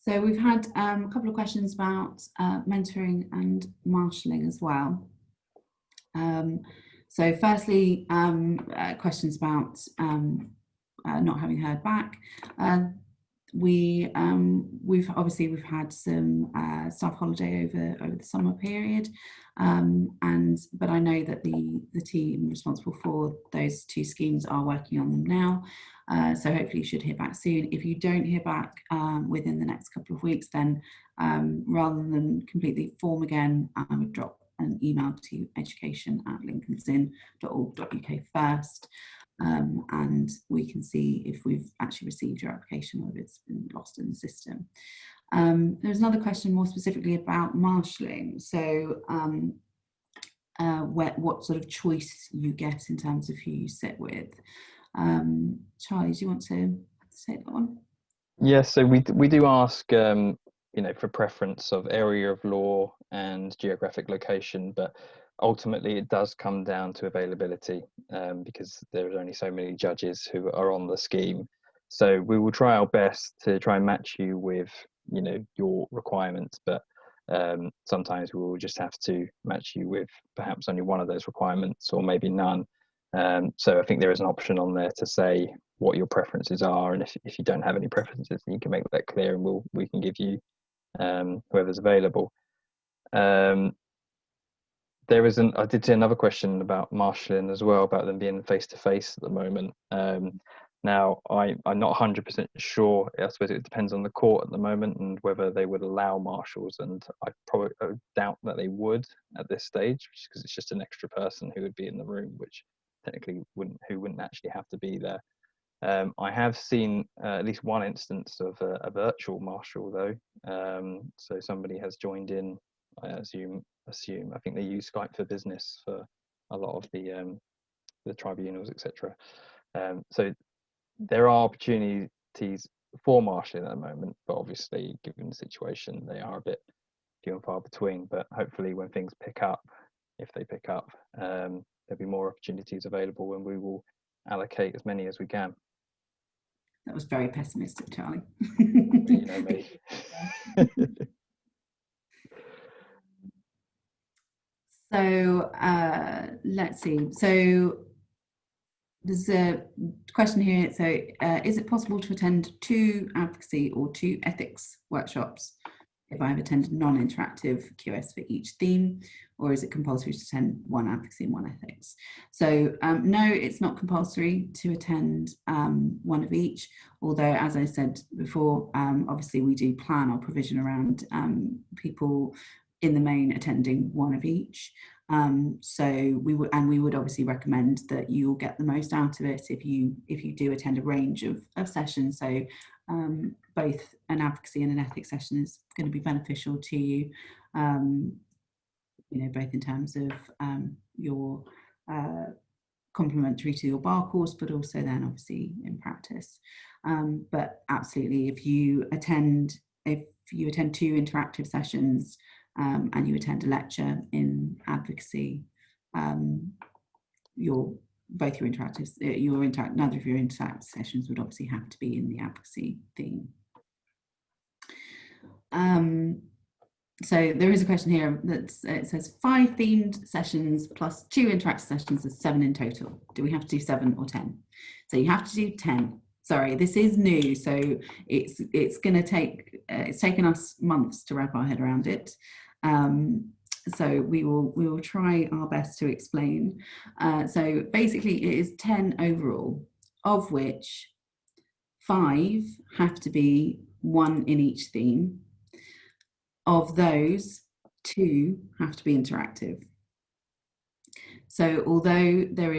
So we've had a couple of questions about mentoring and marshalling as well. So firstly, questions about not having heard back. We've had some staff holiday over the summer period, but I know that the team responsible for those 2 schemes are working on them now. So hopefully you should hear back soon. If you don't hear back within the next couple of weeks, then rather than complete the form again, I would drop an email to education@lincolnsin.org.uk first, and we can see if we've actually received your application or if it's been lost in the system. There's another question more specifically about marshalling. So what sort of choice you get in terms of who you sit with. Charlie, do you want to take that one? Yes, so we do ask, for preference of area of law and geographic location, but ultimately it does come down to availability, because there are only so many judges who are on the scheme. So we will try our best to try and match you with, your requirements, but sometimes we will just have to match you with perhaps only one of those requirements or maybe none. So I think there is an option on there to say what your preferences are, and if you don't have any preferences, then you can make that clear, and we can give you whoever's available. I did see another question about marshalling as well, about them being face-to-face at the moment. Now, I'm not 100% sure. I suppose it depends on the court at the moment and whether they would allow marshals, and I probably doubt that they would at this stage, because it's just an extra person who would be in the room, which technically wouldn't actually have to be there. I have seen at least one instance of a virtual marshal though. So somebody has joined in, I assume, I think they use Skype for Business for a lot of the tribunals, etc. So there are opportunities for marshalling at the moment, but obviously given the situation, they are a bit few and far between. But hopefully when things pick up, if they pick up, there'll be more opportunities available and we will allocate as many as we can. That was very pessimistic, Charlie. You know me. So let's see. So there's a question here. So is it possible to attend 2 advocacy or 2 ethics workshops if I have attended non-interactive QS for each theme, or is it compulsory to attend 1 advocacy and 1 ethics? So no, it's not compulsory to attend 1 of each, although as I said before, obviously we do plan our provision around people in the main attending 1 of each. So we would obviously recommend that you'll get the most out of it if you do attend a range of sessions. So both an advocacy and an ethics session is going to be beneficial to you, you know, both in terms of your complementary to your bar course, but also then obviously in practice. But absolutely, if you attend 2 interactive sessions and you attend a lecture in advocacy, none of your interactive sessions would obviously have to be in the advocacy theme. So there is a question here that it says 5 themed sessions plus 2 interactive sessions is 7 in total. Do we have to do 7 or 10? So you have to do 10. Sorry, this is new, so it's going to take it's taken us months to wrap our head around it. So we will try our best to explain. So basically it is 10 overall, of which 5 have to be 1 in each theme. Of those, 2 have to be interactive. So although there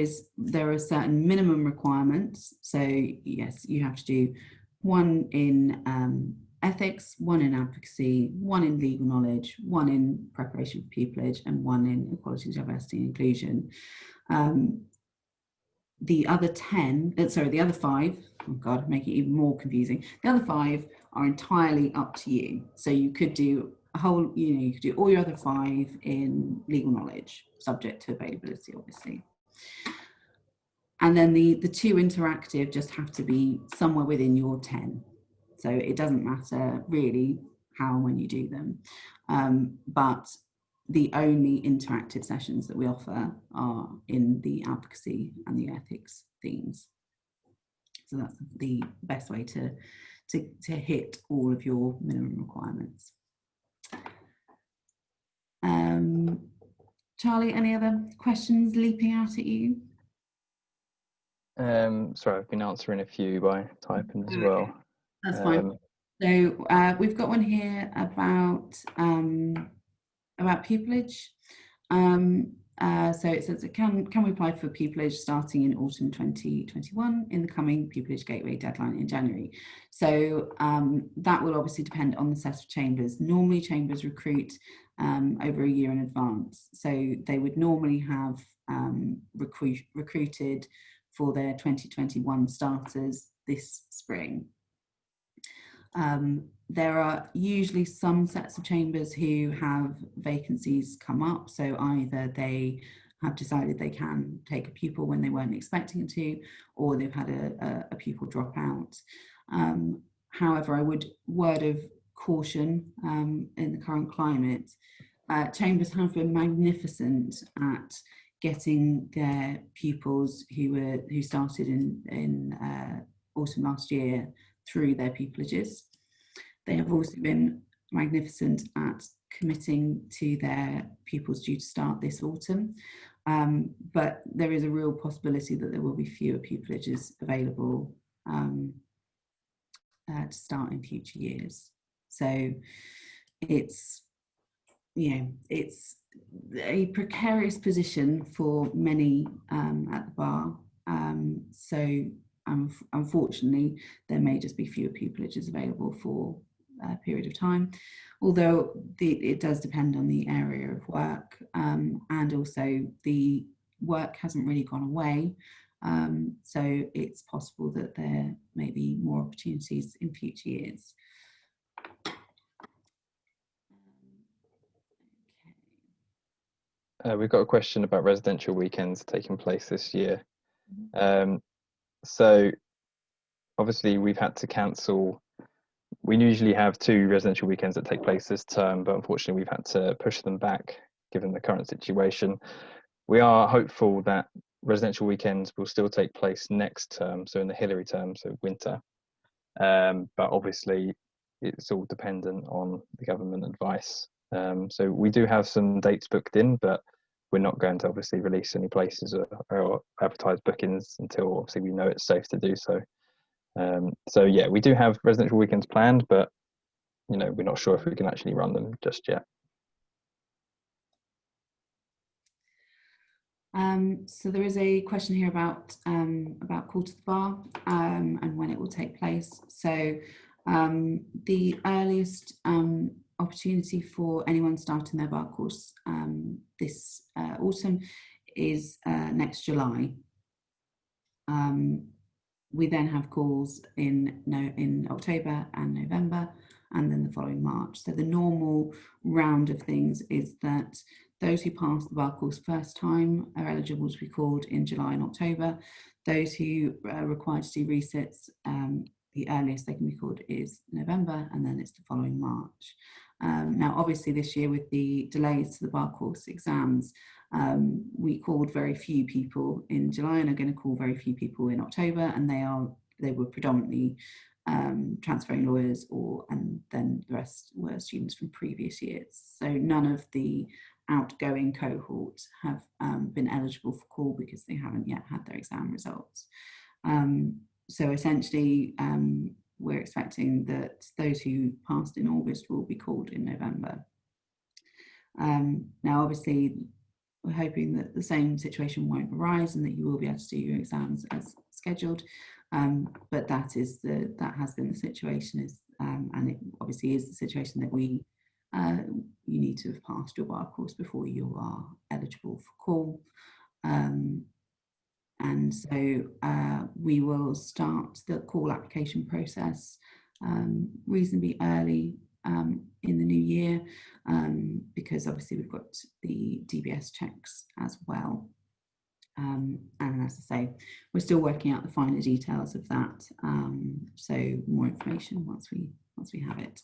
are certain minimum requirements, so yes, you have to do 1 in ethics, 1 in advocacy, 1 in legal knowledge, 1 in preparation for pupillage, and 1 in equality, diversity and inclusion. The other 5, oh God, make it even more confusing. The other 5 are entirely up to you. So you could do you could do all your other 5 in legal knowledge, subject to availability, obviously. And then the 2 interactive just have to be somewhere within your 10. So it doesn't matter really how and when you do them. But the only interactive sessions that we offer are in the advocacy and the ethics themes. So that's the best way to hit all of your minimum requirements. Charlie, any other questions leaping out at you? Sorry, I've been answering a few by typing as well. That's fine. So we've got one here about pupillage. So it says, can we apply for pupillage starting in autumn 2021 in the coming pupillage gateway deadline in January? So that will obviously depend on the set of chambers. Normally chambers recruit over a year in advance. So they would normally have recruited for their 2021 starters this spring. There are usually some sets of chambers who have vacancies come up, so either they have decided they can take a pupil when they weren't expecting to, or they've had a pupil drop out. However, I would word of caution in the current climate. Chambers have been magnificent at getting their pupils who started in autumn last year through their pupillages. They have also been magnificent at committing to their pupils due to start this autumn, but there is a real possibility that there will be fewer pupillages available to start in future years. So it's a precarious position for many at the bar. So unfortunately, there may just be fewer pupilages available for a period of time, although it does depend on the area of work, and also the work hasn't really gone away. So it's possible that there may be more opportunities in future years. We've got a question about residential weekends taking place this year. So obviously we've had to cancel. We usually have 2 residential weekends that take place this term, but unfortunately we've had to push them back given the current situation. We are hopeful that residential weekends will still take place next term, so in the Hillary term, so winter. But obviously it's all dependent on the government advice. So we do have some dates booked in, but we're not going to obviously release any places or advertise bookings until obviously we know it's safe to do so. So yeah, we do have residential weekends planned, but you know, we're not sure if we can actually run them just yet. So there is a question here about call to the bar and when it will take place. So the earliest opportunity for anyone starting their bar course this autumn is next July. We then have calls in October and November, and then the following March. So the normal round of things is that those who pass the bar course first time are eligible to be called in July and October. Those who are required to do resits, the earliest they can be called is November, and then it's the following March. Now, obviously this year with the delays to the bar course exams, we called very few people in July and are going to call very few people in October, and they were predominantly transferring lawyers, and then the rest were students from previous years. So none of the outgoing cohorts have been eligible for call because they haven't yet had their exam results. So essentially, we're expecting that those who passed in August will be called in November. Now, obviously, we're hoping that the same situation won't arise and that you will be able to do your exams as scheduled. But that has been the situation, and it obviously is the situation that you need to have passed your bar course before you are eligible for call. And so we will start the call application process reasonably early in the new year, because obviously we've got the DBS checks as well. And as I say, we're still working out the finer details of that. So more information once we have it.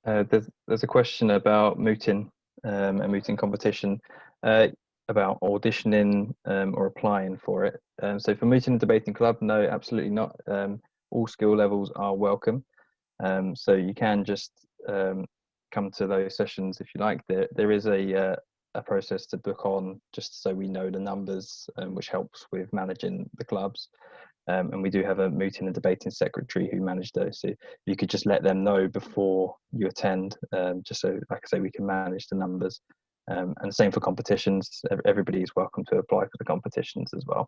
There's a question about mooting, a mooting competition, about auditioning or applying for it. So for mooting and debating club, no, absolutely not. All skill levels are welcome. So you can just come to those sessions if you like. There is a process to book on, just so we know the numbers, which helps with managing the clubs. And we do have a mooting and debating secretary who manage those. So you could just let them know before you attend, just so, like I say, we can manage the numbers. And the same for competitions. Everybody is welcome to apply for the competitions as well.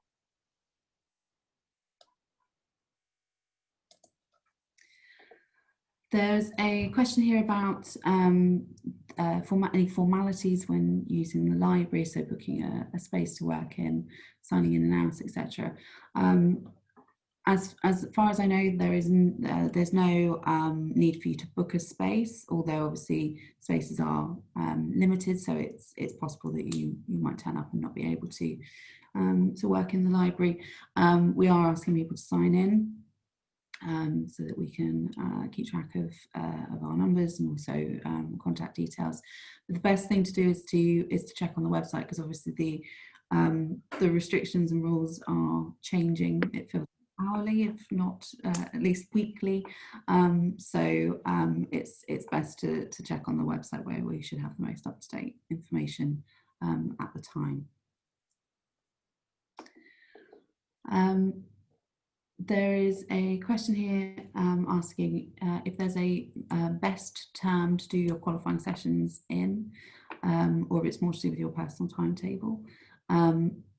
There's a question here about any formalities when using the library, so booking a space to work in, signing in and out, etc. As far as I know, there's no need for you to book a space, although obviously spaces are limited, so it's possible that you might turn up and not be able to work in the library. We are asking people to sign in, so that we can keep track of our numbers and also contact details. But the best thing to do is to check on the website, because obviously the restrictions and rules are changing. It feels hourly, if not at least weekly. So it's best to check on the website, where we should have the most up-to-date information at the time. There is a question here asking if there's a best term to do your qualifying sessions in, or if it's more to do with your personal timetable.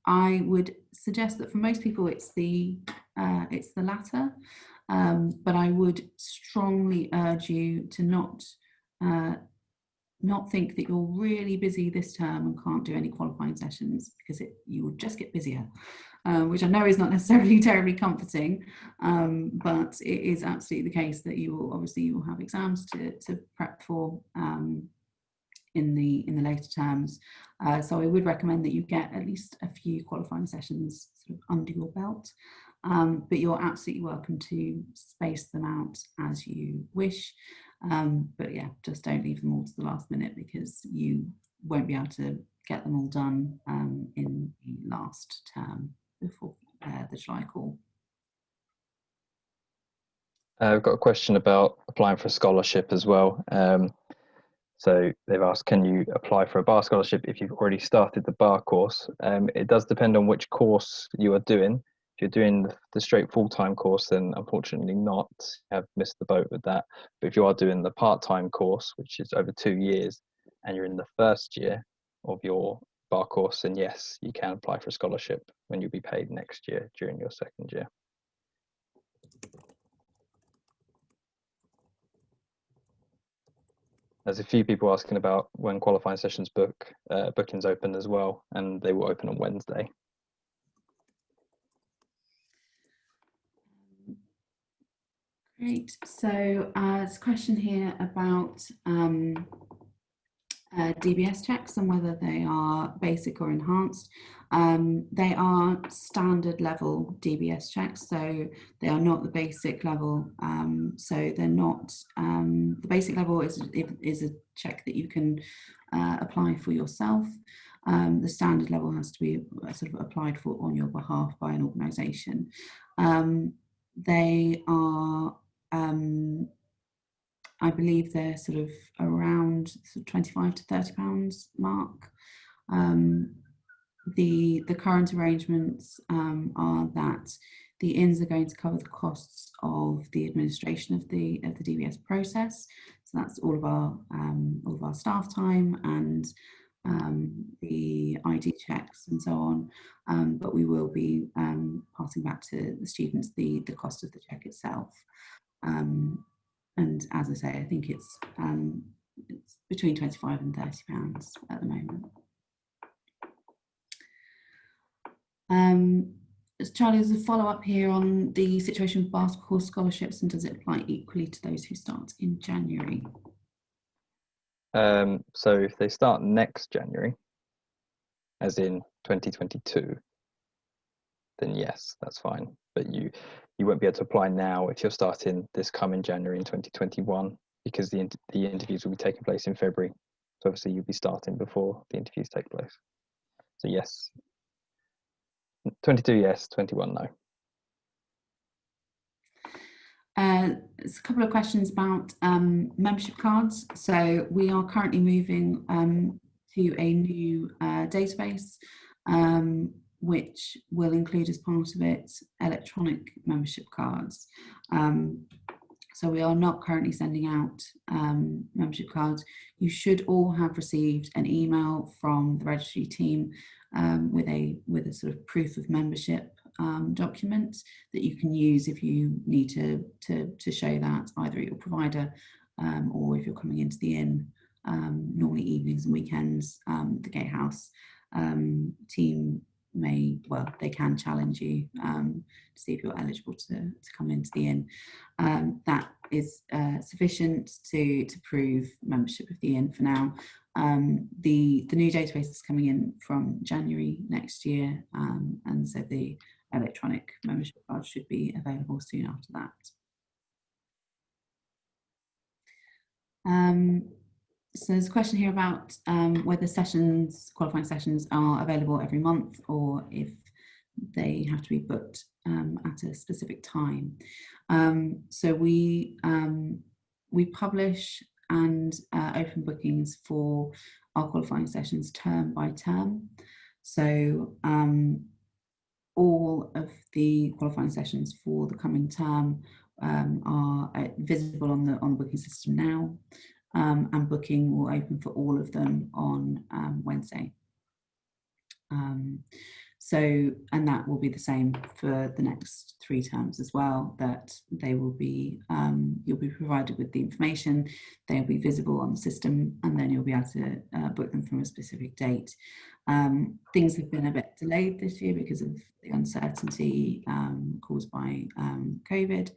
I would suggest that for most people it's the latter, but I would strongly urge you to not think that you're really busy this term and can't do any qualifying sessions, because you will just get busier, which I know is not necessarily terribly comforting, but it is absolutely the case that you will have exams to prep for in the later terms. So I would recommend that you get at least a few qualifying sessions sort of under your belt, but you're absolutely welcome to space them out as you wish. But yeah, just don't leave them all to the last minute, because you won't be able to get them all done in the last term before the July call. I've got a question about applying for a scholarship as well. So they've asked, can you apply for a bar scholarship if you've already started the bar course? It does depend on which course you are doing. If you're doing the straight full-time course, then unfortunately not. You have missed the boat with that. But if you are doing the part-time course, which is over 2 years, and you're in the first year of your bar course, then yes, you can apply for a scholarship when you'll be paid next year during your second year. There's a few people asking about when qualifying sessions bookings open as well, and they will open on Wednesday. Great. So there's a question here about DBS checks and whether they are basic or enhanced. They are standard level DBS checks, so they are not the basic level. So they're not, the basic level is a check that you can apply for yourself. The standard level has to be sort of applied for on your behalf by an organisation. They are, I believe they're sort of around sort of £25 to £30 mark. The current arrangements are that the INS are going to cover the costs of the administration of the DBS process. So that's all of our staff time and the ID checks and so on. But we will be passing back to the students the cost of the check itself. And as I say, I think it's between £25 and £30 at the moment. Charlie, there's a follow-up here on the situation with bar course scholarships, and does it apply equally to those who start in January? So if they start next January, as in 2022, then yes, that's fine. But you won't be able to apply now if you're starting this coming January in 2021, because the interviews will be taking place in February. So obviously you'll be starting before the interviews take place. So yes, 22 yes, 21 no. There's a couple of questions about membership cards. So we are currently moving to a new database, which will include as part of it electronic membership cards. So we are not currently sending out membership cards. You should all have received an email from the registry team with a sort of proof of membership document that you can use if you need to show that either at your provider or if you're coming into the inn, normally evenings and weekends. The Gatehouse team they can challenge you to see if you're eligible to come into the inn. That is sufficient to prove membership of the inn for now. The new database is coming in from January next year, and so the electronic membership card should be available soon after that. So there's a question here about whether qualifying sessions are available every month or if they have to be booked at a specific time. So we publish and open bookings for our qualifying sessions term by term. So all of the qualifying sessions for the coming term are visible on the booking system now. And booking will open for all of them on Wednesday. And that will be the same for the next 3 terms as well, that they will be, you'll be provided with the information, they'll be visible on the system, and then you'll be able to book them from a specific date. Things have been a bit delayed this year because of the uncertainty caused by COVID.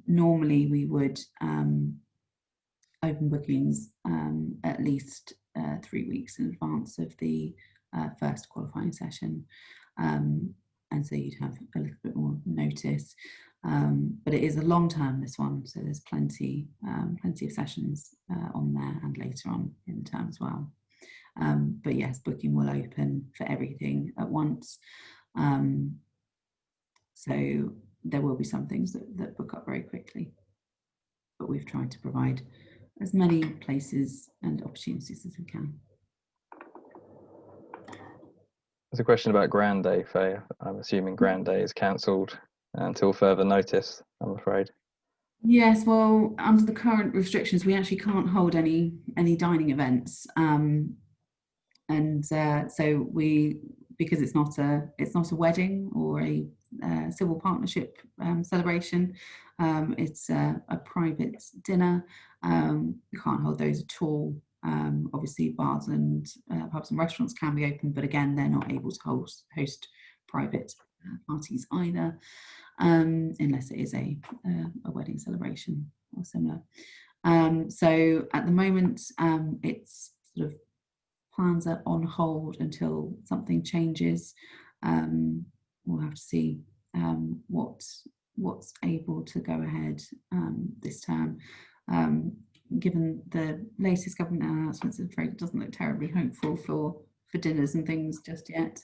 Normally we would open bookings at least 3 weeks in advance of the first qualifying session, and so you'd have a little bit more notice, but it is a long term, this one, so there's plenty of sessions on there and later on in the term as well. But yes, booking will open for everything at once, so there will be some things that book up very quickly, but we've tried to provide as many places and opportunities as we can. There's a question about Grand Day, Faye. I'm assuming Grand Day is cancelled until further notice, I'm afraid. Yes, well, under the current restrictions, we actually can't hold any dining events, so because it's not a wedding or a civil partnership celebration, it's a private dinner. We can't hold those at all. Obviously bars and pubs and restaurants can be open, but again, they're not able to host private parties either, unless it is a wedding celebration or similar. So at the moment, it's sort of plans are on hold until something changes. We'll have to see what's able to go ahead this term. Given the latest government announcements, I'm afraid it doesn't look terribly hopeful for dinners and things just yet.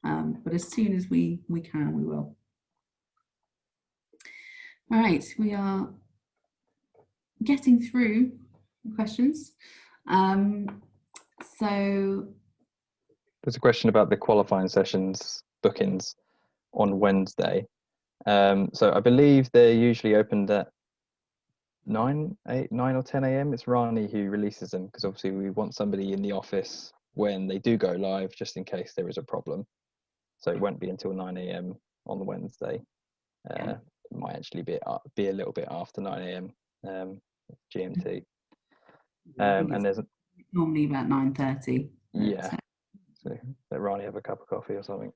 But as soon as we can, we will. All right, we are getting through the questions. So there's a question about the qualifying sessions bookings on Wednesday. So I believe they're usually opened at 9 or 10 a.m. It's Rani who releases them, because obviously we want somebody in the office when they do go live, just in case there is a problem. So it won't be until 9 a.m. on the Wednesday. It might actually be a little bit after 9 a.m. GMT. And there's normally about 9:30. Yeah. So let Rani have a cup of coffee or something.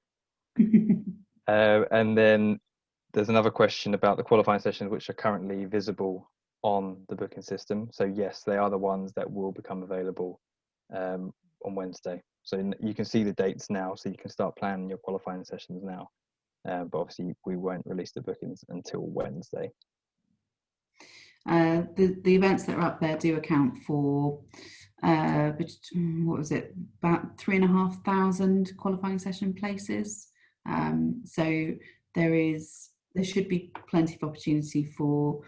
And then there's another question about the qualifying sessions which are currently visible on the booking system. So yes, they are the ones that will become available on Wednesday. So you can see the dates now, so you can start planning your qualifying sessions now. But obviously we won't release the bookings until Wednesday. The events that are up there do account for what was it, about 3,500 qualifying session places. So there should be plenty of opportunity for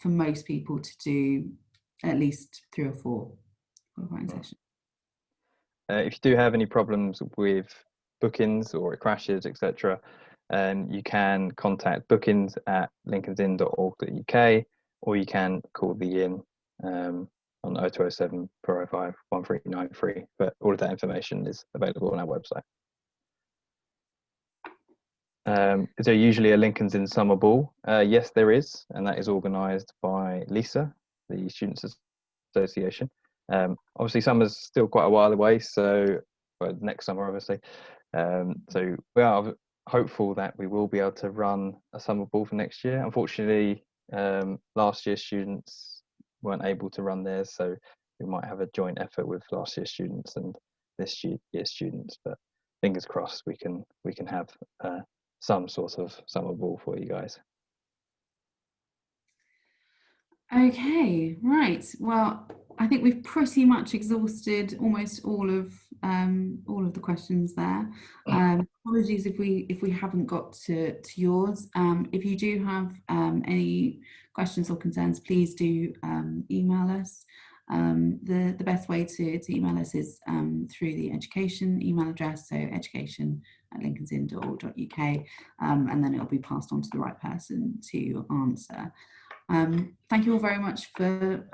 most people to do at least 3 or 4 qualifying sessions. If you do have any problems with bookings or it crashes, etc., you can contact bookings@lincolnsinn.org.uk, or you can call the inn on 0207 405 1393. But all of that information is available on our website. Is there usually a Lincoln's Inn Summer Ball? Yes, there is, and that is organised by Lisa, the Students Association. Obviously, summer's still quite a while away, so next summer, obviously. So we are hopeful that we will be able to run a summer ball for next year. Unfortunately, last year's students weren't able to run theirs, so we might have a joint effort with last year's students and this year's students. But fingers crossed, we can have some sort of summer ball for you guys. Okay, right. Well, I think we've pretty much exhausted almost all of the questions there. Apologies if we haven't got to yours. If you do have any questions or concerns, please do email us. The best way to email us is through the education email address, so education@lincolnsinn.org.uk, and then it'll be passed on to the right person to answer. Thank you all very much for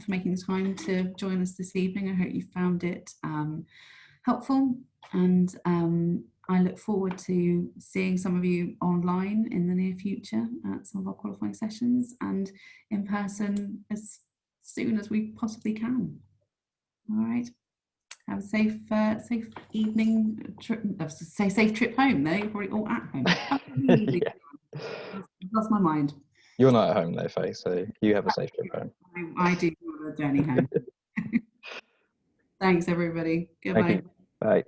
making the time to join us this evening. I hope you found it helpful, and I look forward to seeing some of you online in the near future at some of our qualifying sessions, and in person as soon as we possibly can. All right. Have a safe evening trip. Say safe trip home. Though you're probably all at home. Yeah. Lost my mind. You're not at home though, Faye, so you have a safe trip home. I do have a journey home. Thanks, everybody. Goodbye. Thank you. Bye.